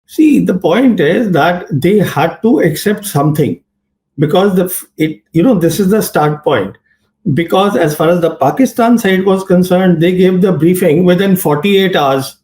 See, the point is that they had to accept something because this is the start point. Because as far as the Pakistan side was concerned, they gave the briefing within 48 hours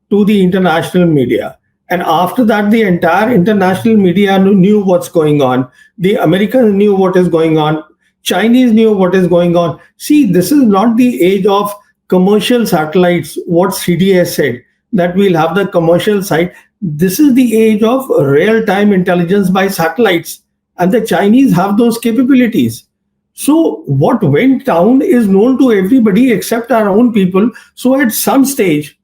to the international media. And after that, the entire international media knew what's going on. The Americans knew what is going on. Chinese knew what is going on. See, this is not the age of commercial satellites, what CDS said, that we'll have the commercial side. This is the age of real time intelligence by satellites. And the Chinese have those capabilities. So, what went down is known to everybody except our own people. So, at some stage,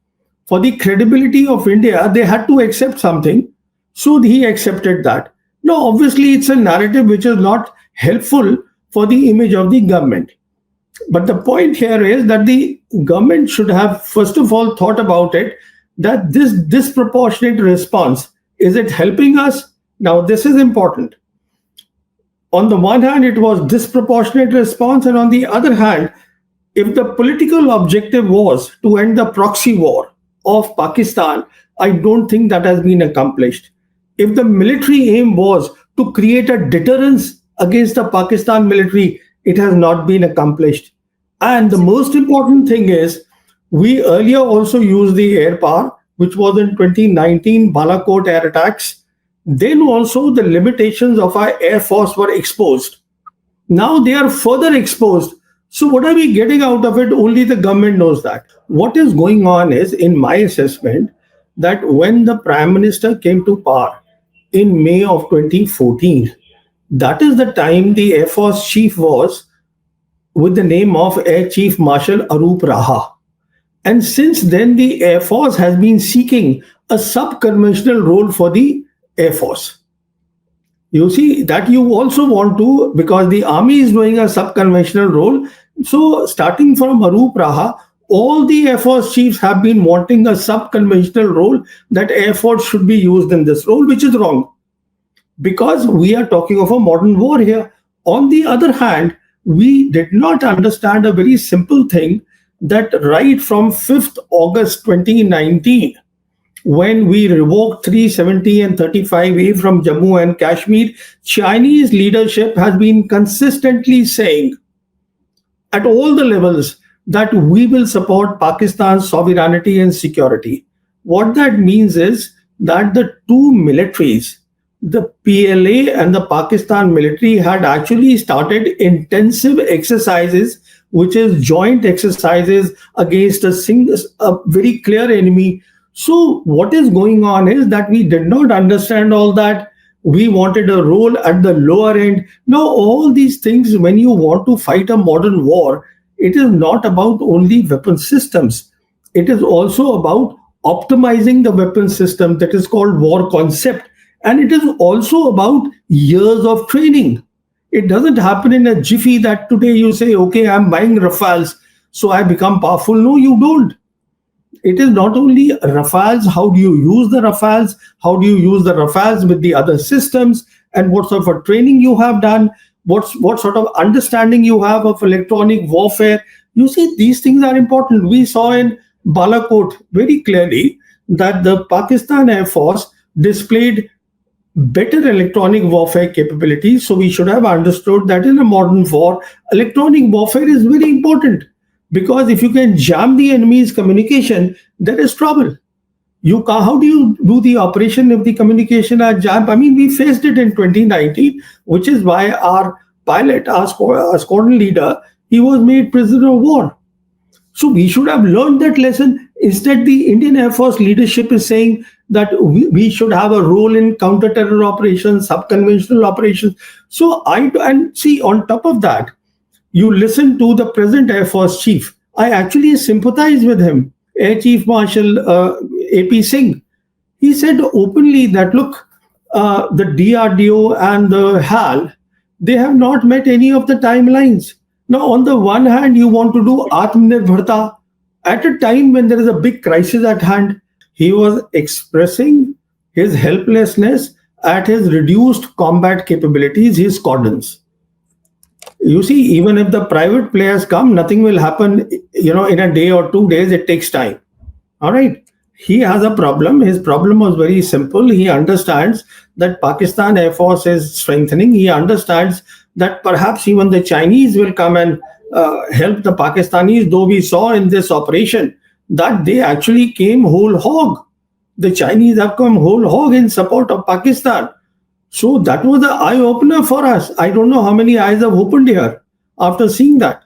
for the credibility of India, they had to accept something. So, he accepted that. Now, obviously, it's a narrative which is not helpful for the image of the government. But the point here is that the government should have, first of all, thought about it, that this disproportionate response, is it helping us? Now, this is important. On the one hand, it was disproportionate response, and on the other hand, if the political objective was to end the proxy war of Pakistan, I don't think that has been accomplished. If the military aim was to create a deterrence against the Pakistan military, it has not been accomplished. And the most important thing is, we earlier also used the air power, which was in 2019 Balakot air attacks. Then also the limitations of our air force were exposed. Now they are further exposed. So what are we getting out of it? Only the government knows that. What is going on is, in my assessment, that when the Prime Minister came to power in May of 2014, that is the time the Air Force chief was with the name of Air Chief Marshal Arup Raha. And since then, the Air Force has been seeking a sub-conventional role for the Air Force. You see, that you also want to, because the Army is doing a sub-conventional role. So starting from Arup Raha, all the Air Force chiefs have been wanting a sub-conventional role, that Air Force should be used in this role, which is wrong. Because we are talking of a modern war here. On the other hand, we did not understand a very simple thing, that right from 5th August 2019, when we revoked 370 and 35A from Jammu and Kashmir, Chinese leadership has been consistently saying at all the levels that we will support Pakistan's sovereignty and security. What that means is that the two militaries, the PLA and the Pakistan military, had actually started intensive exercises, which is joint exercises against a very clear enemy. So what is going on is that we did not understand all that. We wanted a role at the lower end. Now, all these things, when you want to fight a modern war, it is not about only weapon systems. It is also about optimizing the weapon system, that is called war concept. And it is also about years of training. It doesn't happen in a jiffy that today you say, okay, I'm buying Rafales, so I become powerful. No, you don't. It is not only Rafales, how do you use the Rafales? How do you use the Rafales with the other systems? And what sort of a training you have done? What sort of understanding you have of electronic warfare? You see, these things are important. We saw in Balakot very clearly that the Pakistan Air Force displayed better electronic warfare capabilities. So we should have understood that in a modern war, electronic warfare is very important. Because if you can jam the enemy's communication, there is trouble. How do you do the operation if the communication are jammed? I mean, we faced it in 2019, which is why our pilot, our squadron leader, he was made prisoner of war. So we should have learned that lesson. Instead, the Indian Air Force leadership is saying that we should have a role in counter-terror operations, sub-conventional operations. And see, on top of that, you listen to the present Air Force chief. I actually sympathize with him, Air Chief Marshal AP Singh. He said openly that, look, the DRDO and the HAL, they have not met any of the timelines. Now, on the one hand, you want to do Atmanirbharta at a time when there is a big crisis at hand. He was expressing his helplessness at his reduced combat capabilities, his squadrons. You see, even if the private players come, nothing will happen, in a day or 2 days. It takes time. All right. He has a problem. His problem was very simple. He understands that Pakistan Air Force is strengthening. He understands that perhaps even the Chinese will come and help the Pakistanis, though we saw in this operation that they actually came whole hog. The Chinese have come whole hog in support of Pakistan. So that was the eye opener for us. I don't know how many eyes have opened here after seeing that.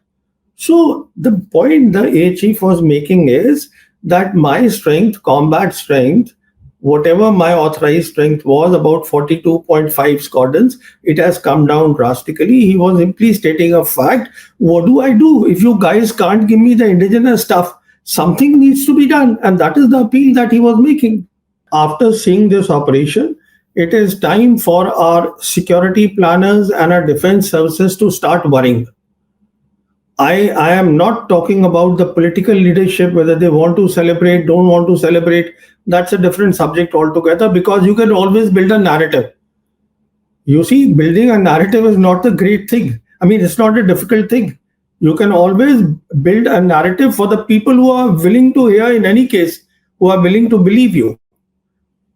So the point the air chief was making is that my strength, combat strength, whatever my authorized strength was, about 42.5 squadrons, it has come down drastically. He was simply stating a fact. What do I do if you guys can't give me the indigenous stuff? Something needs to be done. And that is the appeal that he was making. After seeing this operation, it is time for our security planners and our defense services to start worrying. I am not talking about the political leadership, whether they want to celebrate, don't want to celebrate. That's a different subject altogether because you can always build a narrative. You see, building a narrative is not the great thing. I mean, it's not a difficult thing. You can always build a narrative for the people who are willing to hear, in any case, who are willing to believe you.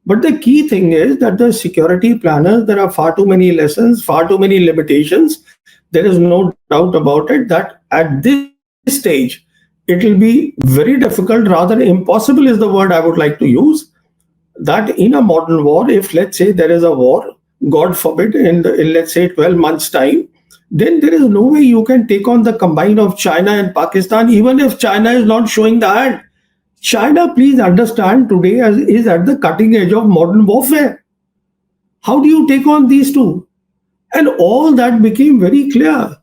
But the key thing is that the security planners, there are far too many lessons, far too many limitations. There is no doubt about it that at this stage, it will be very difficult, rather impossible is the word I would like to use, that in a modern war, if let's say there is a war, God forbid, in let's say 12 months' time, then there is no way you can take on the combine of China and Pakistan, even if China is not showing the hand. China, please understand, today is at the cutting edge of modern warfare. How do you take on these two? And all that became very clear.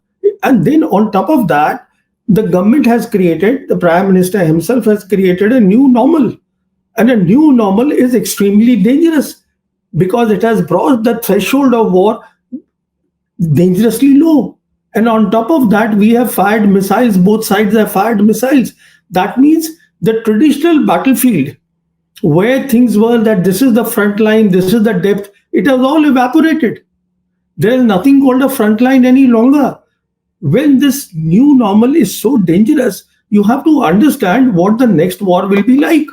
And then on top of that, the government has created, the Prime Minister himself has created a new normal. And a new normal is extremely dangerous because it has brought the threshold of war dangerously low. And on top of that, we have fired missiles, both sides have fired missiles. That means the traditional battlefield, where things were that this is the front line, this is the depth, it has all evaporated. There is nothing called a front line any longer. When this new normal is so dangerous, you have to understand what the next war will be like.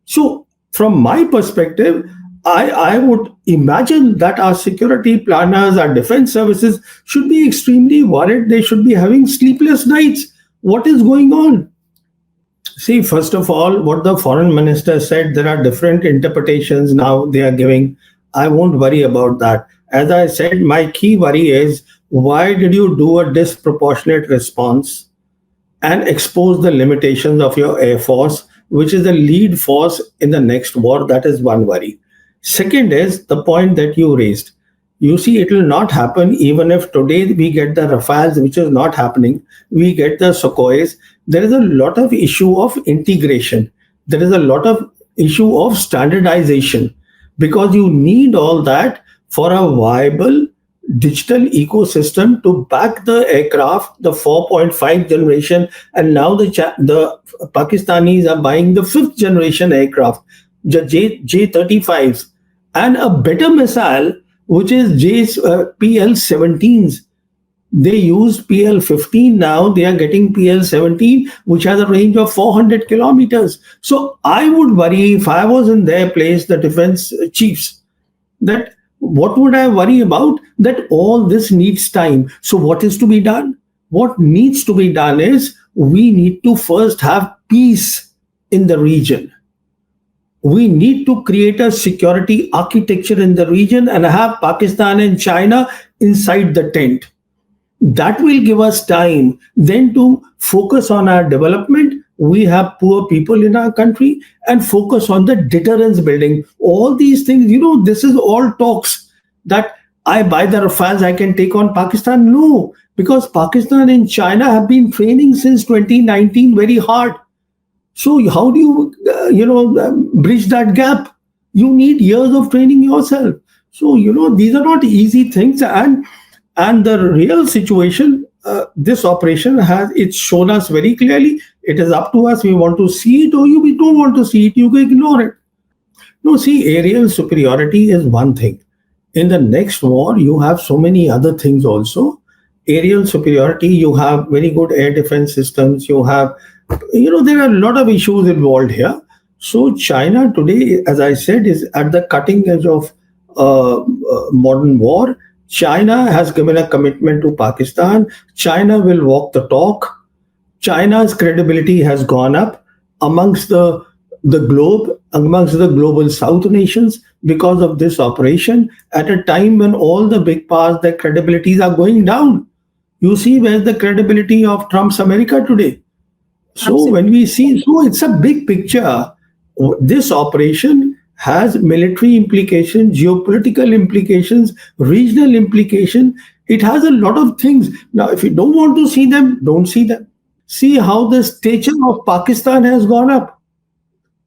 So, from my perspective, I would imagine that our security planners, our defense services should be extremely worried. They should be having sleepless nights. What is going on? See, first of all, what the foreign minister said, there are different interpretations now they are giving. I won't worry about that. As I said, my key worry is why did you do a disproportionate response and expose the limitations of your Air Force, which is the lead force in the next war? That is one worry. Second is the point that you raised. You see, it will not happen even if today we get the Rafales, which is not happening. We get the Sukhois. There is a lot of issue of integration. There is a lot of issue of standardization because you need all that for a viable digital ecosystem to back the aircraft, the 4.5 generation, and now the Pakistanis are buying the 5th generation aircraft, the J-35s, and a better missile, which is PL-17s. They use PL-15 now. They are getting PL-17, which has a range of 400 kilometers. So I would worry if I was in their place, the defense chiefs, that what would I worry about? That all this needs time. So what is to be done? What needs to be done is we need to first have peace in the region. We need to create a security architecture in the region and have Pakistan and China inside the tent. That will give us time then to focus on our development. We have poor people in our country and focus on the deterrence building. All these things, this is all talks that I buy the Rafales, I can take on Pakistan. No, because Pakistan and China have been training since 2019 very hard. So how do you, bridge that gap? You need years of training yourself. So, these are not easy things. And the real situation, this operation it's shown us very clearly. It is up to us. We want to see it or we don't want to see it. You can ignore it. No, see, aerial superiority is one thing. In the next war, you have so many other things also. Aerial superiority, you have very good air defense systems. You have, there are a lot of issues involved here. So China today, as I said, is at the cutting edge of modern war. China has given a commitment to Pakistan. China will walk the talk. China's credibility has gone up amongst the globe, amongst the global South nations because of this operation at a time when all the big powers, their credibilities are going down. You see where's the credibility of Trump's America today? So when Absolutely. we see, so it's a big picture. This operation has military implications, geopolitical implications, regional implication. It has a lot of things. Now, if you don't want to see them, don't see them. See how the stature of Pakistan has gone up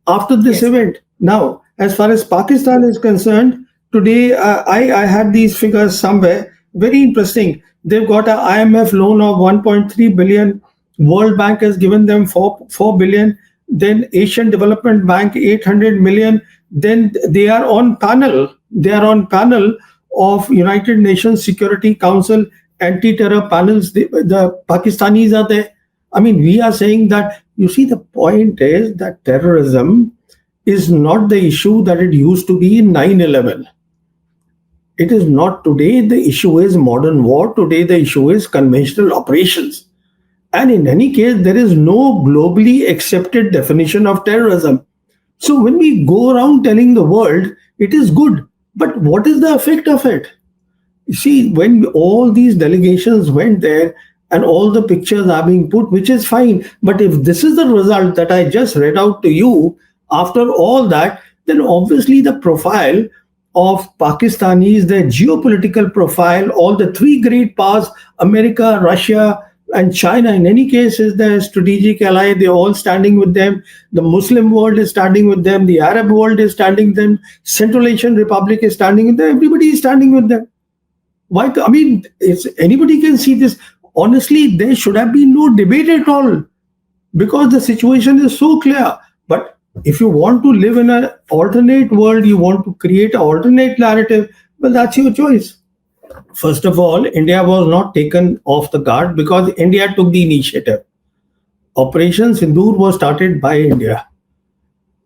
after this Yes. event. Now, as far as Pakistan is concerned, today I had these figures somewhere. Very interesting. They've got an IMF loan of 1.3 billion. World Bank has given them 4 billion. Then Asian Development Bank 800 million. Then they are on panel. They are on panel of United Nations Security Council anti-terror panels. The Pakistanis are there. I mean, we are saying that, you see, the point is that terrorism is not the issue that it used to be in 9/11. It is not today. The issue is modern war. Today, the issue is conventional operations. And in any case, there is no globally accepted definition of terrorism. So when we go around telling the world it is good, but what is the effect of it? You see, when all these delegations went there and all the pictures are being put, which is fine. But if this is the result that I just read out to you, after all that, then obviously the profile of Pakistanis, their geopolitical profile, all the three great powers, America, Russia, and China, in any case, is their strategic ally. They're all standing with them. The Muslim world is standing with them. The Arab world is standing with them. Central Asian Republic is standing with them. Everybody is standing with them. Why? I mean, it's anybody can see this. Honestly, there should have been no debate at all because the situation is so clear. But if you want to live in an alternate world, you want to create an alternate narrative, well, that's your choice. First of all, India was not taken off the guard because India took the initiative. Operation Sindoor was started by India.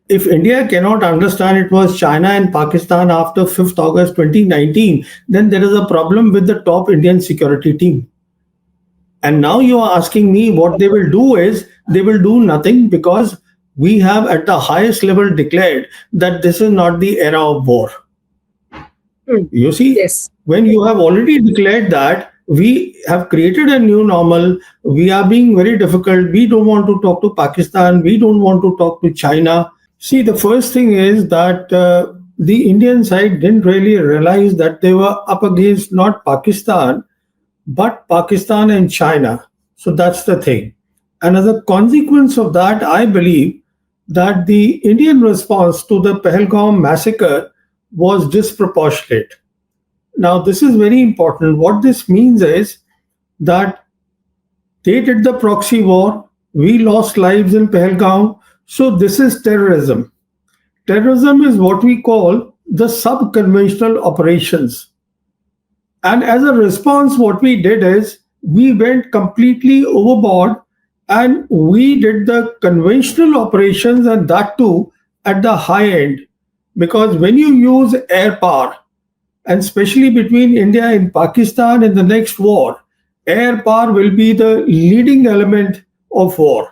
If India cannot understand it was China and Pakistan after 5th August 2019, then there is a problem with the top Indian security team. And now you are asking me what they will do is they will do nothing because we have at the highest level declared that this is not the era of war. Hmm. You see, Yes. when you have already declared that we have created a new normal, we are being very difficult, we don't want to talk to Pakistan, we don't want to talk to China. See, the first thing is that the Indian side didn't really realize that they were up against not Pakistan, but Pakistan and China. So that's the thing. And as a consequence of that, I believe that the Indian response to the Pahalgam massacre was disproportionate. Now, this is very important. What this means is that they did the proxy war, we lost lives in Pahalgam. So, this is terrorism. Terrorism is what we call the sub conventional operations. And as a response, what we did is we went completely overboard and we did the conventional operations and that too at the high end. Because when you use air power, and especially between India and Pakistan in the next war, air power will be the leading element of war.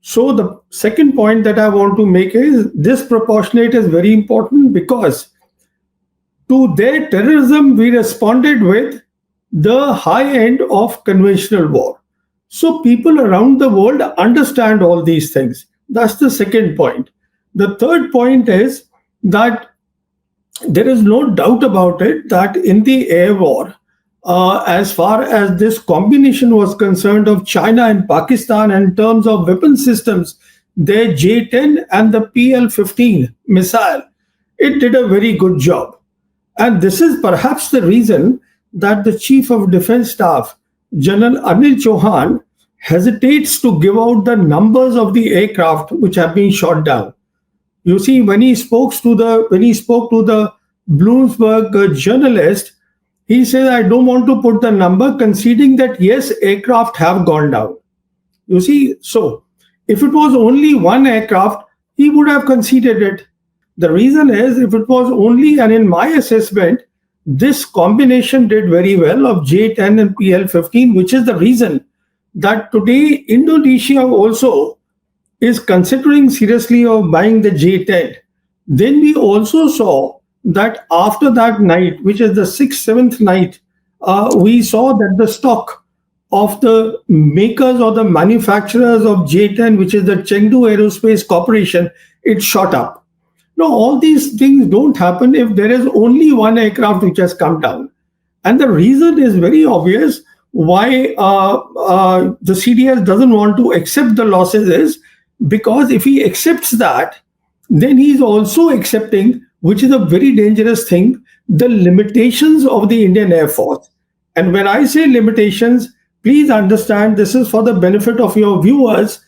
So the second point that I want to make is disproportionate is very important because to their terrorism, we responded with the high end of conventional war. So people around the world understand all these things. That's the second point. The third point is that there is no doubt about it that in the air war, as far as this combination was concerned of China and Pakistan in terms of weapon systems, their J-10 and the PL-15 missile, it did a very good job. And this is perhaps the reason that the Chief of Defense Staff, General Anil Chauhan, hesitates to give out the numbers of the aircraft which have been shot down. You see, when he spoke to the Bloomberg journalist, he said, "I don't want to put the number," conceding that yes, aircraft have gone down. You see, so if it was only one aircraft, he would have conceded it. The reason is, if it was only, and in my assessment, this combination did very well of J10 and PL15, which is the reason that today Indonesia also is considering seriously of buying the J10. Then we also saw that after that night, which is the sixth, seventh night, we saw that the stock of the makers or the manufacturers of J10, which is the Chengdu Aerospace Corporation, it shot up. Now, all these things don't happen if there is only one aircraft which has come down. And the reason is very obvious why the CDS doesn't want to accept the losses is because if he accepts that, then he's also accepting, which is a very dangerous thing, the limitations of the Indian Air Force. And when I say limitations, please understand this is for the benefit of your viewers,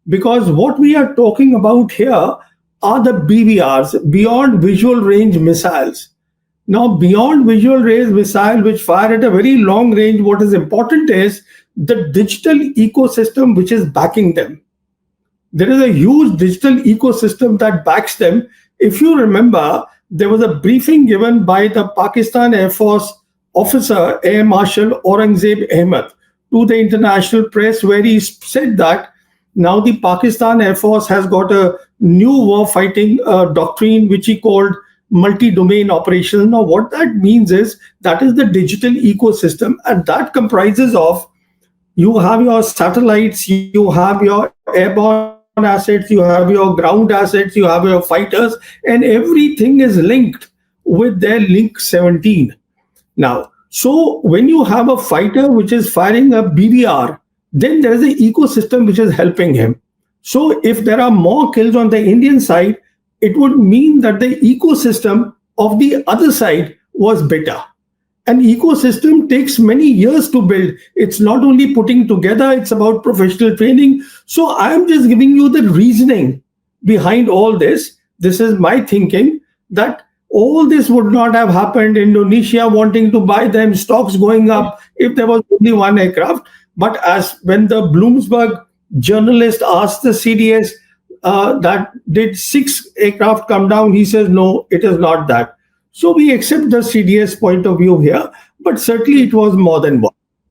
because what we are talking about here are the BVRs, beyond visual range missiles. Now, beyond visual range missile, which fire at a very long range, what is important is the digital ecosystem which is backing them. There is a huge digital ecosystem that backs them. If you remember, there was a briefing given by the Pakistan Air Force officer, Air Marshal Aurangzeb Ahmed, to the international press, where he said that now the Pakistan Air Force has got a new warfighting doctrine, which he called multi-domain operations. Now, what that means is that is the digital ecosystem, and that comprises of, you have your satellites, you have your airborne assets, you have your ground assets, you have your fighters, and everything is linked with their link 17. Now, so when you have a fighter which is firing a BVR, then there is an ecosystem which is helping him. So if there are more kills on the Indian side, it would mean that the ecosystem of the other side was better. An ecosystem takes many years to build. It's not only putting together, it's about professional training. So I'm just giving you the reasoning behind all this. This is my thinking that all this would not have happened. Indonesia wanting to buy them, stocks going up, if there was only one aircraft. But as when the Bloomberg journalist asked the CDS that did 6 aircraft come down, he says, no, it is not that. So we accept the CDS point of view here, but certainly it was more than one.